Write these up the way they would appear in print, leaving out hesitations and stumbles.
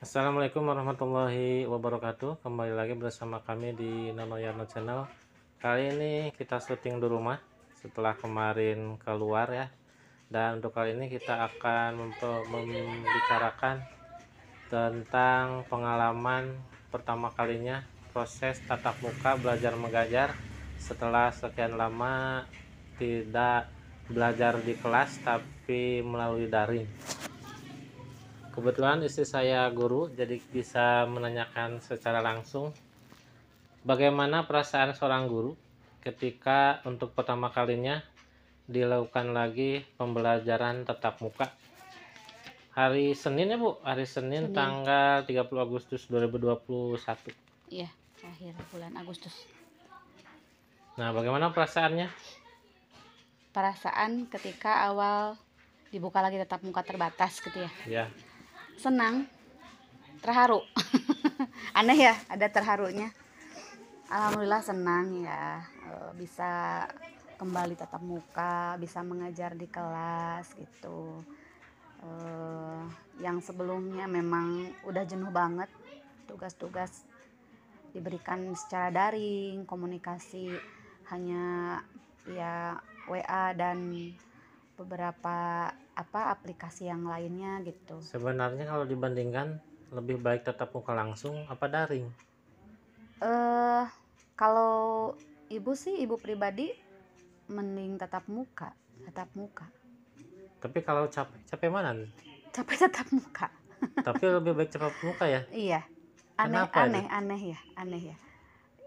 Assalamualaikum warahmatullahi wabarakatuh. Kembali lagi bersama kami di Nono Yarno Channel. Kali ini kita syuting di rumah setelah kemarin keluar ya. Dan untuk kali ini kita akan membicarakan tentang pengalaman pertama kalinya proses tatap muka belajar mengajar setelah sekian lama tidak belajar di kelas tapi melalui daring. Kebetulan istri saya guru, jadi bisa menanyakan secara langsung bagaimana perasaan seorang guru ketika untuk pertama kalinya dilakukan lagi pembelajaran tatap muka. Hari Senin ya Bu, hari Senin, tanggal 30 Agustus 2021. Iya, akhir bulan Agustus. Nah, bagaimana perasaannya? Perasaan ketika awal dibuka lagi tatap muka terbatas gitu ya. Ya, Senang, terharu. Aneh ya, ada terharunya. Alhamdulillah senang ya, bisa kembali tatap muka, bisa mengajar di kelas gitu. Yang sebelumnya memang udah jenuh banget, tugas-tugas diberikan secara daring, komunikasi hanya ya WA dan beberapa aplikasi yang lainnya gitu. sebenarnya kalau dibandingkan lebih baik tatap muka langsung apa daring? Kalau ibu pribadi mending tatap muka. Tapi kalau capek mana nih? Capek tatap muka. Tapi lebih baik tatap muka ya? Iya. Kenapa itu? Aneh ya.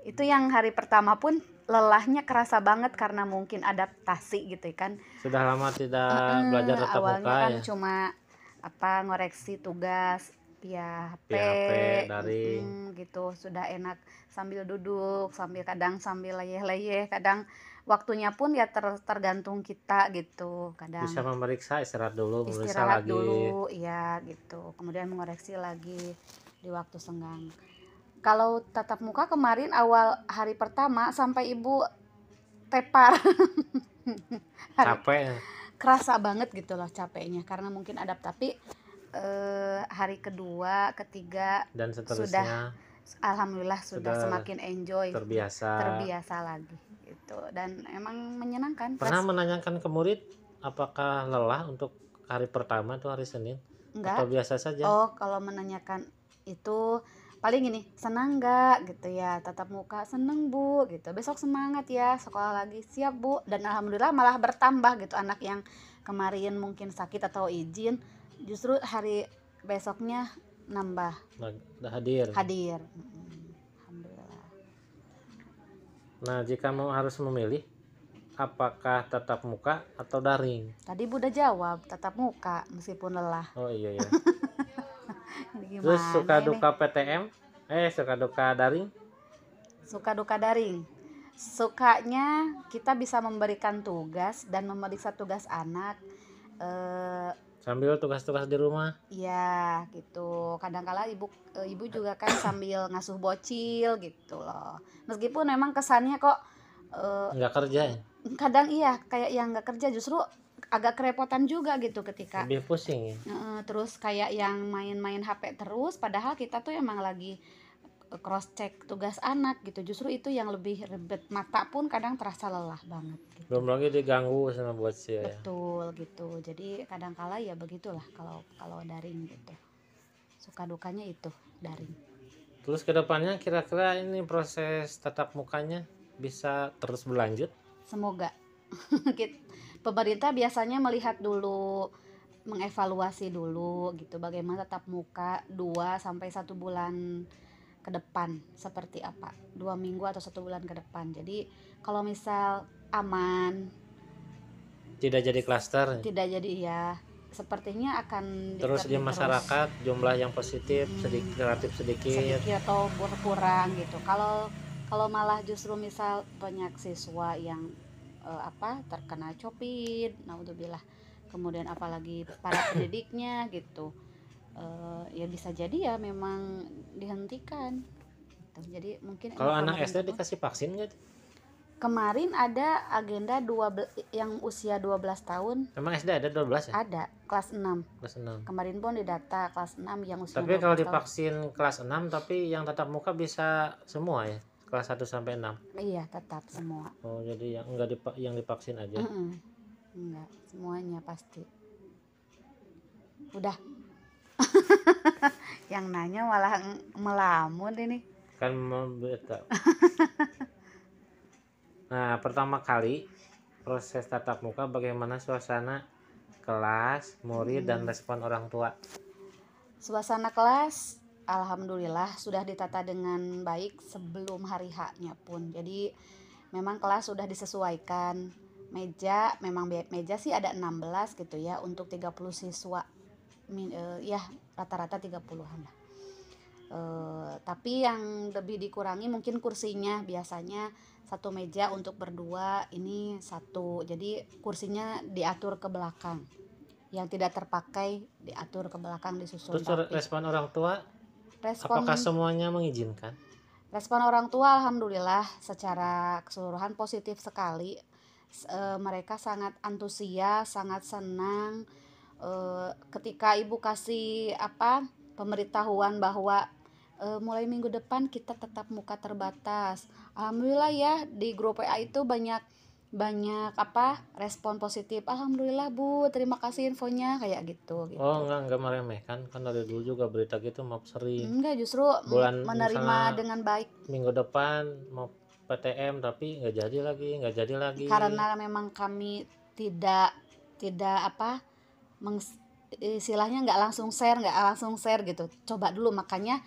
Itu yang hari pertama pun lelahnya kerasa banget karena mungkin adaptasi gitu kan. Sudah lama tidak belajar tatap Awalnya muka kan ya? cuma ngoreksi tugas via HP, Via HP, daring. gitu sudah enak sambil duduk, kadang sambil leyeh-leyeh, kadang waktunya pun ya tergantung kita gitu, kadang Bisa memeriksa, istirahat dulu, memeriksa istirahat lagi. dulu ya gitu, kemudian mengoreksi lagi di waktu senggang. Kalau tatap muka kemarin awal hari pertama sampai ibu tepar. Capek Kerasa banget gitu loh capeknya karena mungkin tapi hari kedua, ketiga dan sudah seterusnya alhamdulillah sudah semakin enjoy, terbiasa. lagi gitu, dan emang menyenangkan. Pernah menanyakan ke murid apakah lelah untuk hari pertama tuh hari Senin? Atau Enggak. biasa saja? Oh, kalau menanyakan itu paling ini, senang nggak gitu ya tatap muka, seneng Bu gitu, besok semangat ya sekolah lagi, siap Bu. Dan alhamdulillah malah bertambah gitu, anak yang kemarin mungkin sakit atau izin justru hari besoknya nambah Udah hadir. Alhamdulillah. Nah, jika mau harus memilih apakah tatap muka atau daring? Tadi Bu udah jawab tatap muka meskipun lelah. Oh iya ya. Ini Terus gimana suka ini? duka PTM? Suka duka daring? Suka duka daring. Sukanya kita bisa memberikan tugas dan memeriksa tugas anak, Sambil tugas-tugas di rumah? ya gitu. Kadang-kala ibu juga kan sambil ngasuh bocil gitu loh. Meskipun memang kesannya kok Nggak kerja ya? kadang iya kayak yang nggak kerja, justru agak kerepotan juga gitu ketika Lebih pusing ya? terus kayak yang main-main HP terus, padahal kita tuh emang lagi cross check tugas anak gitu. Justru itu yang lebih ribet, mata pun kadang terasa lelah banget gitu. Belum lagi diganggu sama bocil ya? Betul gitu. Jadi kadang-kala ya begitulah kalau daring gitu. Suka dukanya itu daring. Terus kedepannya kira-kira ini proses tatap mukanya bisa terus berlanjut? Semoga. Pemerintah biasanya melihat dulu, mengevaluasi dulu gitu bagaimana tatap muka 2 sampai 1 bulan ke depan seperti apa, 2 minggu atau 1 bulan ke depan. Jadi kalau misal aman, Tidak jadi klaster? tidak jadi ya sepertinya akan Terus di masyarakat jumlah yang positif relatif sedikit atau berkurang gitu. Kalau malah justru misal banyak siswa yang terkena COVID, naudzubillah, kemudian apalagi para pendidiknya gitu, ya bisa jadi ya memang dihentikan gitu. Jadi mungkin kalau anak pemerintah SD dikasih vaksin nggak? Kemarin ada agenda yang usia 12 tahun. Emang SD ada 12 ya? Ada kelas 6. Kelas 6. Kemarin pun didata kelas 6 yang usia Tapi 12 kalau tahun. divaksin kelas 6 tapi yang tatap muka bisa semua ya? Kelas 1 sampai 6. Iya, tetap semua. Oh, jadi yang enggak yang divaksin aja. Enggak, semuanya pasti. Udah. Yang nanya malah melamun ini. Kan beda. Nah, pertama kali proses tatap muka, bagaimana suasana kelas, murid, dan respon orang tua? Suasana kelas alhamdulillah sudah ditata dengan baik sebelum hari H-nya pun. Jadi memang kelas sudah disesuaikan. Meja sih ada 16 gitu ya untuk 30 siswa. Ya rata-rata 30-an lah. Tapi yang lebih dikurangi mungkin kursinya, biasanya satu meja untuk berdua, ini satu, jadi kursinya diatur ke belakang, yang tidak terpakai diatur ke belakang, disusun Terus rapi. respon orang tua, apakah semuanya mengizinkan? Respon orang tua alhamdulillah secara keseluruhan positif sekali. Mereka sangat antusias, sangat senang ketika ibu kasih pemberitahuan bahwa mulai minggu depan kita tetap muka terbatas. Alhamdulillah ya, di grup WA itu banyak respon positif. Alhamdulillah Bu, terima kasih infonya, kayak gitu. Oh, enggak meremehkan, kan dari dulu juga berita gitu mau sering. Enggak, justru menerima dengan baik. Minggu depan mau PTM tapi nggak jadi lagi. Karena memang kami tidak istilahnya nggak langsung share gitu. Coba dulu, makanya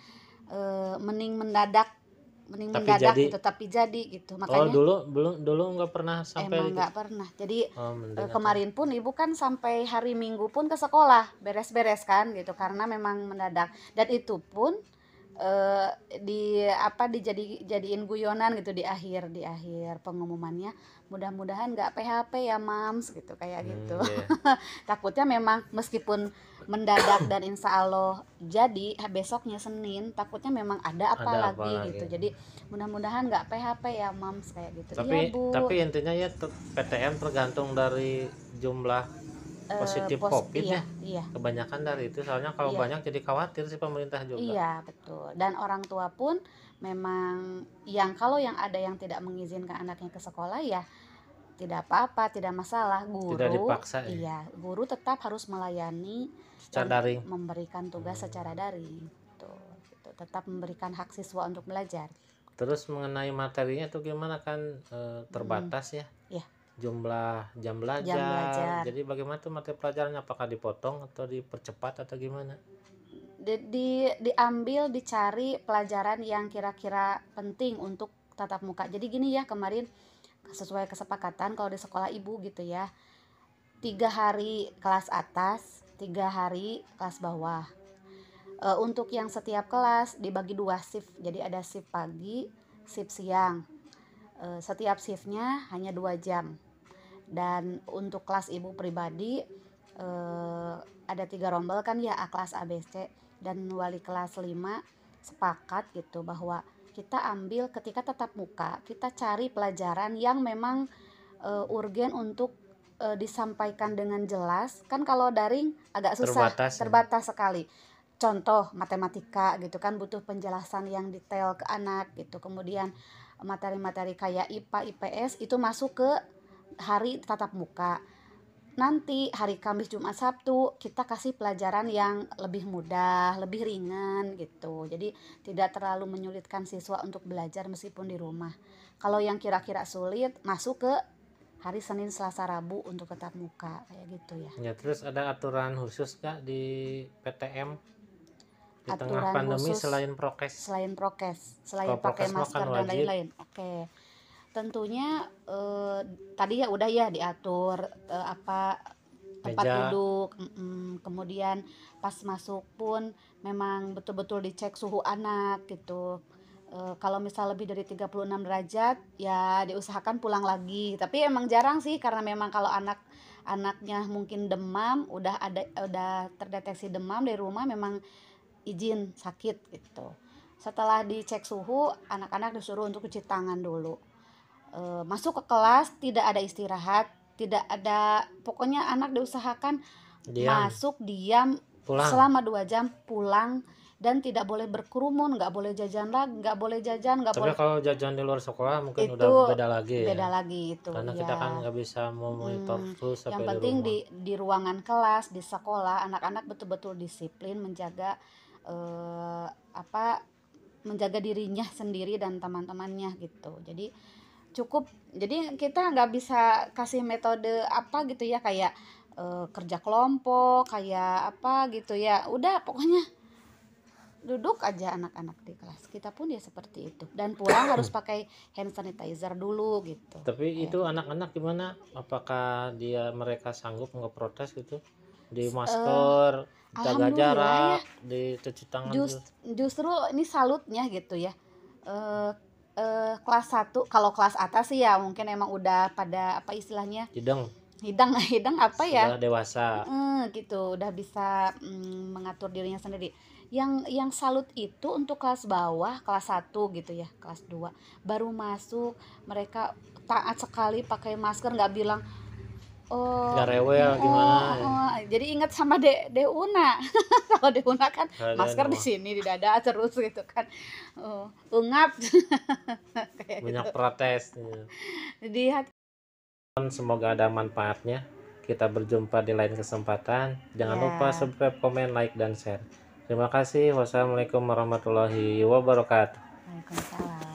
mending mendadak gitu, tapi jadi gitu. Makanya dulu nggak pernah sampai emang nggak pernah. Jadi kemarin pun ibu kan sampai hari Minggu pun ke sekolah beres-beres kan gitu, karena memang mendadak. Dan itu pun dijadiin guyonan gitu di akhir pengumumannya, mudah-mudahan nggak PHP ya Mams gitu, kayak gitu. Takutnya memang meskipun mendadak dan insya Allah jadi besoknya Senin, takutnya memang ada apa lagi gitu. Jadi mudah-mudahan nggak PHP ya Mams, kayak gitu. Tapi iya, Bu. tapi intinya ya PTM tergantung dari jumlah positif COVID ya. Iya. Kebanyakan dari itu, soalnya kalau banyak jadi khawatir sih pemerintah juga. Iya, betul. Dan orang tua pun memang kalau yang ada yang tidak mengizinkan anaknya ke sekolah ya tidak apa-apa, tidak masalah. Guru tidak dipaksa ya? Iya, guru tetap harus melayani secara daring, memberikan tugas secara daring gitu. Tetap memberikan hak siswa untuk belajar. Terus mengenai materinya tuh gimana, kan terbatas ya? Iya. Jumlah jam belajar. Jadi bagaimana tuh materi pelajarannya, apakah dipotong atau dipercepat atau gimana? Diambil, dicari pelajaran yang kira-kira penting untuk tatap muka. Jadi gini ya, kemarin sesuai kesepakatan kalau di sekolah ibu gitu ya, 3 hari kelas atas, 3 hari kelas bawah. Untuk yang setiap kelas dibagi 2 shift, jadi ada shift pagi, shift siang. Setiap shiftnya hanya 2 jam. Dan untuk kelas ibu pribadi ada 3 rombel kan ya, kelas ABC, dan wali kelas 5 sepakat gitu bahwa kita ambil ketika tatap muka, kita cari pelajaran yang memang urgen untuk disampaikan dengan jelas. Kan kalau daring agak susah, terbatas sekali. Contoh matematika gitu kan, butuh penjelasan yang detail ke anak gitu. Kemudian materi-materi kayak IPA, IPS itu masuk ke hari tatap muka. Nanti hari Kamis, Jumat, Sabtu kita kasih pelajaran yang lebih mudah, lebih ringan gitu. Jadi tidak terlalu menyulitkan siswa untuk belajar meskipun di rumah. Kalau yang kira-kira sulit masuk ke hari Senin, Selasa, Rabu untuk tatap muka, kayak gitu ya. Ya, terus ada aturan khusus nggak di PTM di aturan tengah pandemi khusus, selain prokes? Selain pakai masker dan lain-lain. Oke. Tentunya tadi ya udah ya diatur tempat duduk, kemudian pas masuk pun memang betul-betul dicek suhu anak gitu. Kalau misal lebih dari 36 derajat ya diusahakan pulang lagi. Tapi emang jarang sih, karena memang kalau anaknya mungkin demam, udah terdeteksi demam dari rumah, memang izin sakit gitu. Setelah dicek suhu, anak-anak disuruh untuk cuci tangan dulu. masuk ke kelas tidak ada istirahat, tidak ada, pokoknya anak diusahakan Diam, masuk diam pulang. selama 2 jam, pulang, dan tidak boleh berkerumun, nggak boleh jajan lagi, nggak boleh jajan, nggak Tapi boleh. kalau jajan di luar sekolah mungkin udah Itu beda lagi beda ya. lagi itu Karena kita kan ya. nggak bisa memonitor terus Yang sampai di penting rumah. di ruangan kelas di sekolah anak-anak betul-betul disiplin menjaga apa, menjaga dirinya sendiri dan teman-temannya gitu. Jadi cukup, jadi kita nggak bisa kasih metode apa gitu ya, kayak kerja kelompok kayak apa gitu ya, udah pokoknya duduk aja anak-anak di kelas, kita pun ya seperti itu, dan pulang harus pakai hand sanitizer dulu gitu Tapi kayak itu gitu. anak-anak gimana? Apakah mereka sanggup ngeprotes gitu? Di Eh, masker, jaga Alhamdulillah ya, jarak, dicuci tangan terus. justru ini salutnya gitu ya. eh Kelas 1, kalau kelas atas sih ya mungkin emang udah pada apa istilahnya, Hidung hidang hidang apa ya, sudah dewasa. gitu udah bisa mengatur dirinya sendiri. Yang salut itu untuk kelas bawah, kelas 1 gitu ya, kelas 2 baru masuk mereka taat sekali pakai masker, nggak bilang Nggak rewel gimana ya? jadi ingat sama Deuna. Kalau Deuna kan Ada masker di nama sini di dada terus gitu kan. Ungap kayak banyak gitu. protes gitu. Jadi Semoga ada manfaatnya. Kita berjumpa di lain kesempatan. Jangan lupa ya, subscribe, komen, like, dan share. Terima kasih. Wassalamualaikum warahmatullahi wabarakatuh. Waalaikumsalam.